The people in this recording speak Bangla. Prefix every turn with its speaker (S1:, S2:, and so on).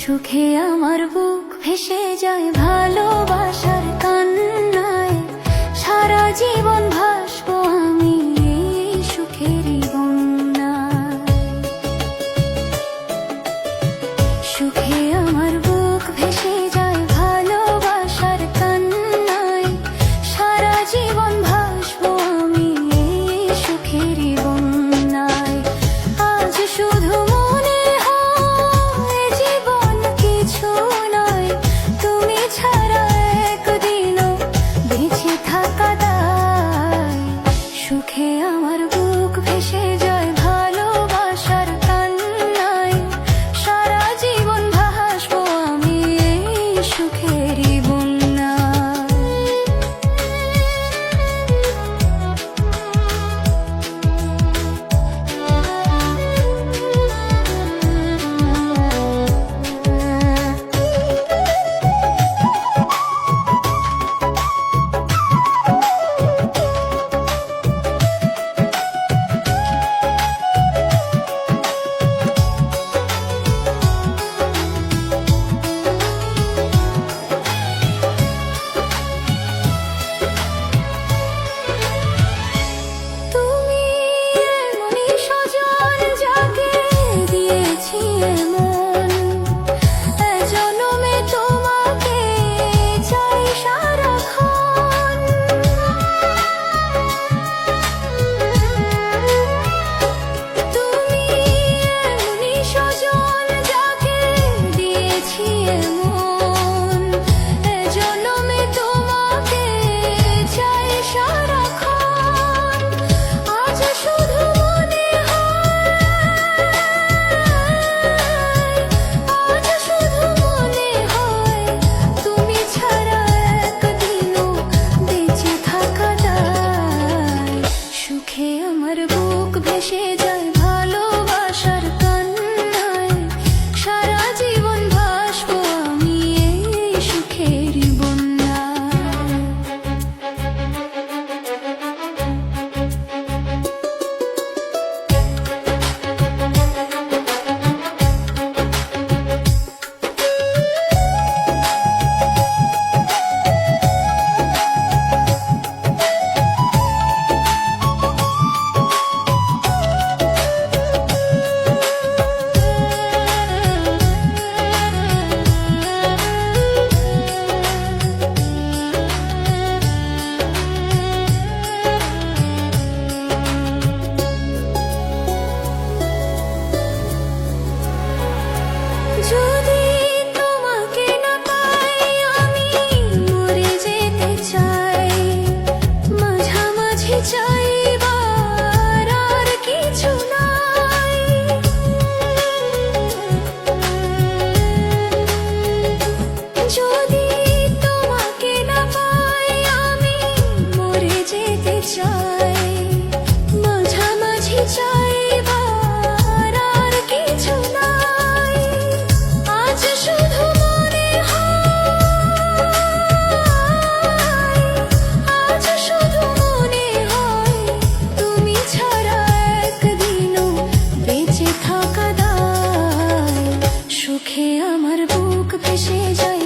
S1: সুখে আমার বুক ভেসে যায় ভালোবাসার কান্নায়, সারা জীবন ভাসবো আমি এই সুখেরই বন্যায়। সুখে আমার বুক ভেসে যায় ভালোবাসার কান্নায়, সারা জীবন ভাসবো আমি এই সুখেরই বন্যায়। আজ শুধু মনে হয় জীবন কিছু নয়, তুমি ছাড়া একদিনও বেঁচে থাকা দায়। সুখে আমার বুক ভেসে যায় ভালোবাসার কান্নায়, সারা জীবন ভাসবো আমি এই সুখেরই বন্যায়। আমার বুক ভেসে যায় ভালোবাসার কান্নায়, সারা জীবন ভাসবো আমি এই সুখেরই বন্যায়। যদি তোমাকে না পাই আমি মরে যেতে চাই, মাঝামাঝি চাইবার আর কিছু নাই। যদি তোমাকে না পাই আমি মরে যেতে চাই, মাঝামাঝি চাইবার আর কিছু নাই। আজ শুধু মনে হয়, আজ শুধু মনে হয় তুমি ছাড়া একদিনও বেঁচে থাকা দায়। সুখে আমার বুক ভেসে যায়